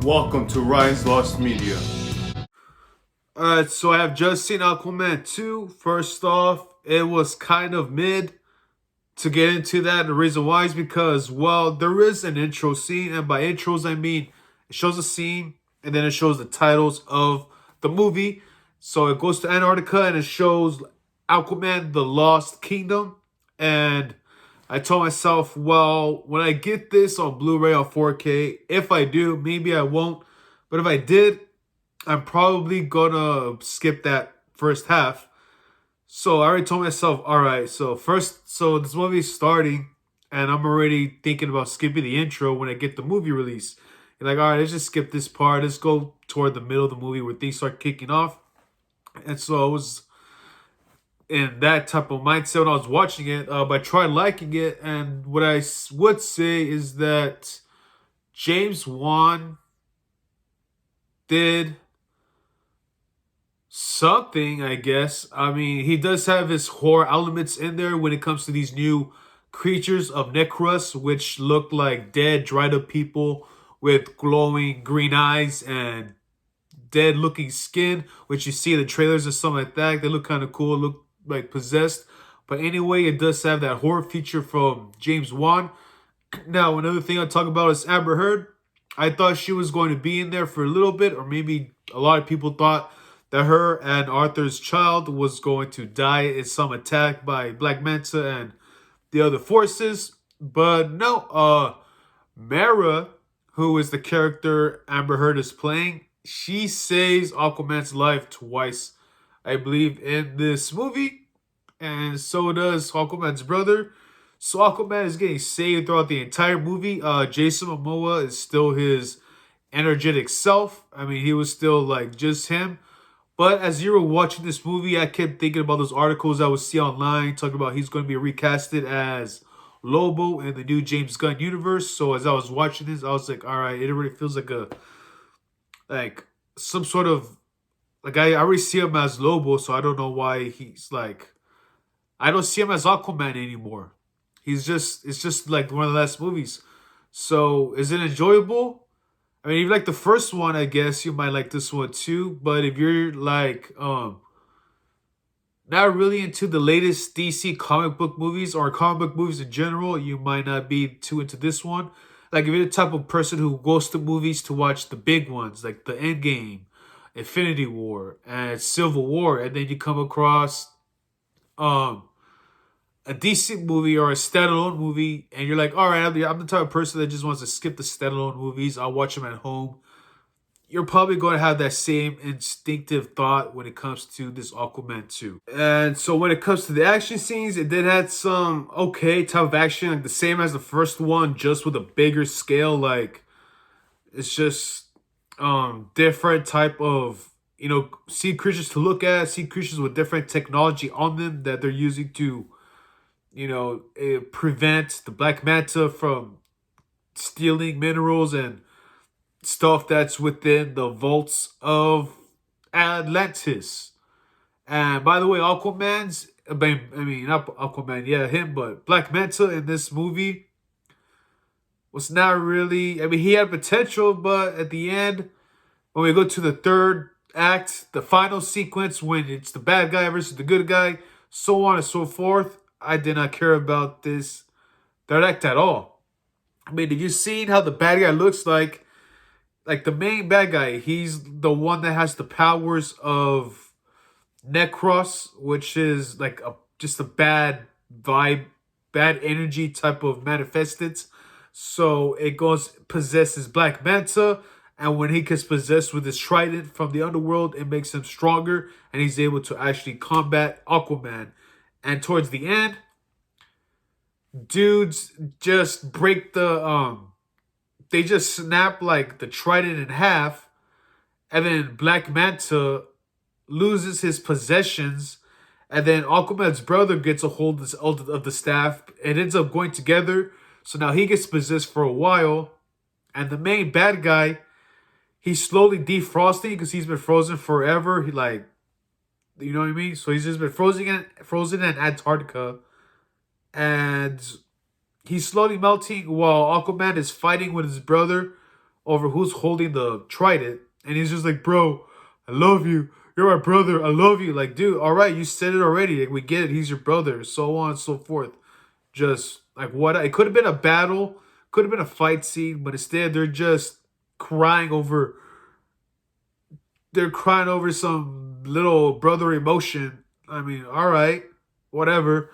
Welcome to Ryan's Lost Media. Alright, so I have just seen Aquaman 2. First off, it was kind of mid to get into that. The reason why is because, well, there is an intro scene, and by intros, I mean it shows a scene and then it shows the titles of the movie. So it goes to Antarctica and it shows Aquaman, the Lost Kingdom. And I told myself, well, when I get this on Blu ray or 4K, if I do, maybe I won't. But if I did, I'm probably gonna skip that first half. So I already told myself, all right, so this movie's starting, and I'm already thinking about skipping the intro when I get the movie release. You're like, all right, let's just skip this part. Let's go toward the middle of the movie where things start kicking off. And so I was in that type of mindset when I was watching it. But I tried liking it, and what I would say is that James Wan did something, I guess. I mean, he does have his horror elements in there when it comes to these new creatures of Necrus, which look like dead, dried up people with glowing green eyes and dead looking skin, which you see in the trailers or something like that. They look kind of cool, look like possessed. But anyway, it does have that horror feature from James Wan. Now, another thing I'll talk about is Amber Heard. I thought she was going to be in there for a little bit, or maybe a lot of people thought that her and Arthur's child was going to die in some attack by Black Manta and the other forces. But no, Mara, who is the character Amber Heard is playing, she saves Aquaman's life twice, I believe, in this movie. And so does Aquaman's brother. So Aquaman is getting saved throughout the entire movie. Jason Momoa is still his energetic self. I mean, he was still like just him. But as you were watching this movie, I kept thinking about those articles I would see online talking about he's going to be recasted as Lobo in the new James Gunn universe. So as I was watching this, I was like, all right, it really feels like like some sort of like I already see him as Lobo, so I don't know why he's like I don't see him as Aquaman anymore. It's just like one of the last movies. So is it enjoyable? I mean, if you like the first one, I guess you might like this one too. But if you're like not really into the latest DC comic book movies or comic book movies in general, you might not be too into this one. Like if you're the type of person who goes to movies to watch the big ones, like the Endgame, Infinity War, and Civil War, and then you come across um a decent movie or a standalone movie, and you're like, all right, I'm the type of person that just wants to skip the standalone movies. I'll watch them at home. You're probably going to have that same instinctive thought when it comes to this Aquaman 2. And so when it comes to the action scenes, it did have some okay type of action, like the same as the first one, just with a bigger scale. Like it's just different type of sea creatures to look at, sea creatures with different technology on them that they're using to prevent the Black Manta from stealing minerals and stuff that's within the vaults of Atlantis. And by the way, I mean, not Aquaman, yeah, him, but Black Manta in this movie was not really, I mean, he had potential, but at the end, when we go to the third act, the final sequence, when it's the bad guy versus the good guy, so on and so forth, I did not care about this third act at all. I mean, have you seen how the bad guy looks like? Like the main bad guy, he's the one that has the powers of Necros, which is like just a bad vibe, bad energy type of manifested. So it goes possesses Black Manta, and when he gets possessed with his trident from the underworld, it makes him stronger, and he's able to actually combat Aquaman. And towards the end, dudes just break they just snap like the trident in half, and then Black Manta loses his possessions, and then Aquaman's brother gets a hold of the staff. It ends up going together, so now he gets possessed for a while, and the main bad guy, he's slowly defrosting because he's been frozen forever. He like, you know what I mean? So he's just been frozen in Antarctica, and he's slowly melting while Aquaman is fighting with his brother over who's holding the trident. And he's just like, bro, I love you. You're my brother. I love you. Like, dude, all right, you said it already. Like, we get it. He's your brother. So on and so forth. Just like what? It could have been a battle. Could have been a fight scene. But instead, they're just crying over. They're crying over some little brother emotion. I mean, all right, whatever.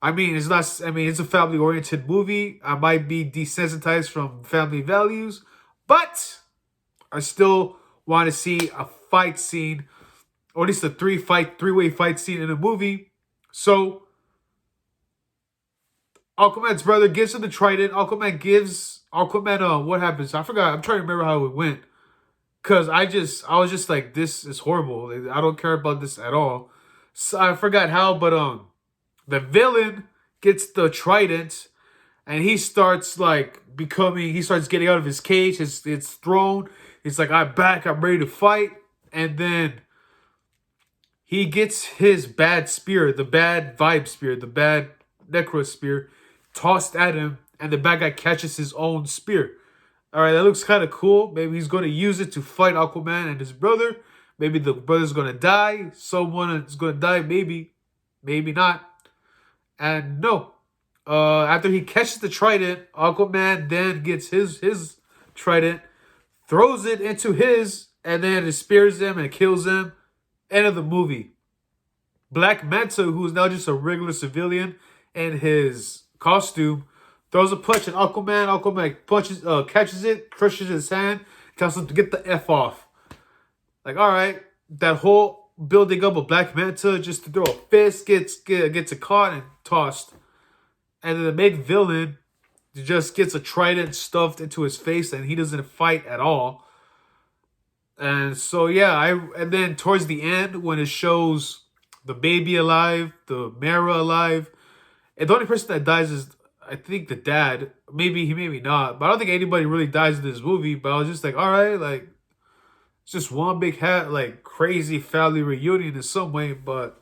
I mean, it's not. I mean, it's a family-oriented movie. I might be desensitized from family values, but I still want to see a fight scene, or at least a three-way fight scene in a movie. So Aquaman's brother gives him the trident. Aquaman gives Aquaman. What happens? I forgot. I'm trying to remember how it went. Cause I was just like, this is horrible. Like, I don't care about this at all. So I forgot how, but the villain gets the trident, and he starts like becoming. He starts getting out of his cage. It's thrown. He's like, I'm back. I'm ready to fight. And then he gets his bad spear, the bad vibe spear, the bad necro spear, tossed at him, and the bad guy catches his own spear. All right, that looks kind of cool. Maybe he's going to use it to fight Aquaman and his brother. Maybe the brother's going to die. Someone is going to die. Maybe. Maybe not. And no. After he catches the trident, Aquaman then gets his trident, throws it into his, and then it spears him and kills him. End of the movie. Black Manta, who's now just a regular civilian in his costume, throws a punch at Aquaman. Aquaman punches, catches it, crushes his hand, tells him to get the F off. Like, all right, that whole building up of Black Manta just to throw a fist gets caught and tossed. And then the main villain just gets a trident stuffed into his face, and he doesn't fight at all. And so yeah, and then towards the end when it shows the baby alive, the Mara alive, and the only person that dies is, I think, the dad. Maybe not. But I don't think anybody really dies in this movie. But I was just like, all right, like, it's just one big like crazy family reunion in some way. But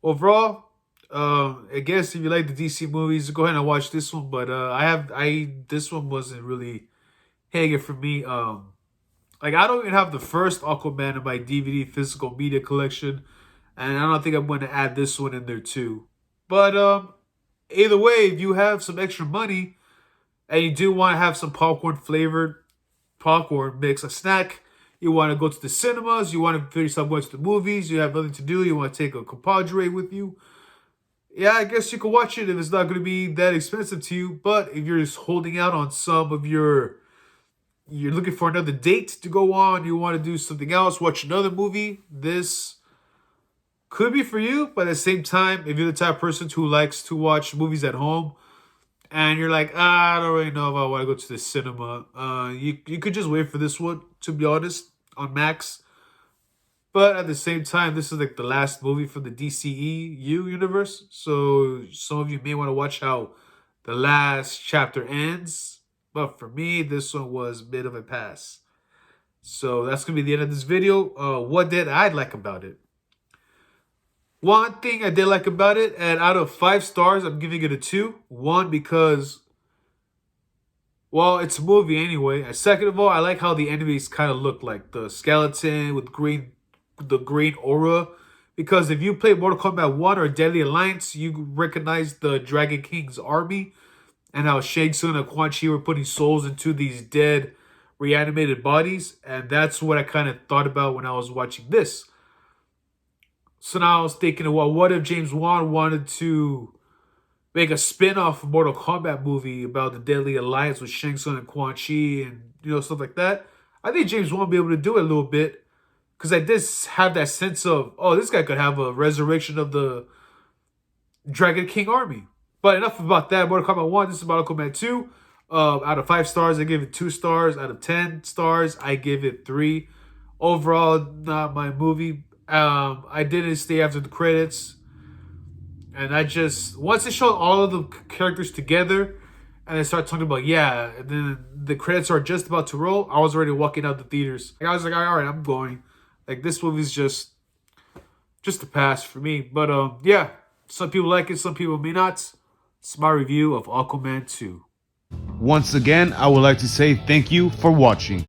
overall, I guess if you like the DC movies, go ahead and watch this one. But this one wasn't really hanging for me. Like, I don't even have the first Aquaman in my DVD physical media collection, and I don't think I'm going to add this one in there too. But either way, if you have some extra money and you do want to have some flavored popcorn mix, a snack, you want to go to the cinemas, you want to finish yourself going to the movies, you have nothing to do, you want to take a compadre with you, yeah, I guess you can watch it if it's not going to be that expensive to you. But if you're just holding out on some of you're looking for another date to go on, you want to do something else, watch another movie, this could be for you. But at the same time, if you're the type of person who likes to watch movies at home and you're like, I don't really know if I want to go to the cinema, you could just wait for this one, to be honest, on Max. But at the same time, this is like the last movie from the DCEU universe. So some of you may want to watch how the last chapter ends. But for me, this one was a bit of a pass. So that's going to be the end of this video. What did I like about it? One thing I did like about it, and out of 5 stars, I'm giving it a 2. One, because, well, it's a movie anyway. And second of all, I like how the enemies kind of look like. The skeleton with the green aura. Because if you play Mortal Kombat 1 or Deadly Alliance, you recognize the Dragon King's army. And how Shang Tsung and Quan Chi were putting souls into these dead, reanimated bodies. And that's what I kind of thought about when I was watching this. So now I was thinking, well, what if James Wan wanted to make a spin-off Mortal Kombat movie about the Deadly Alliance with Shang Tsung and Quan Chi and, stuff like that? I think James Wan would be able to do it a little bit. Because I did have that sense of, oh, this guy could have a resurrection of the Dragon King army. But enough about that. Mortal Kombat 1, this is Mortal Kombat 2. Out of 5 stars, I give it 2 stars. Out of 10 stars, I give it 3. Overall, not my movie. I didn't stay after the credits. And once they showed all of the characters together, and they start talking about, yeah, and then the credits are just about to roll, I was already walking out the theaters. I was like, all right, I'm going. Like, this movie's just a pass for me. But, yeah, some people like it, some people may not. It's my review of Aquaman 2. Once again, I would like to say thank you for watching.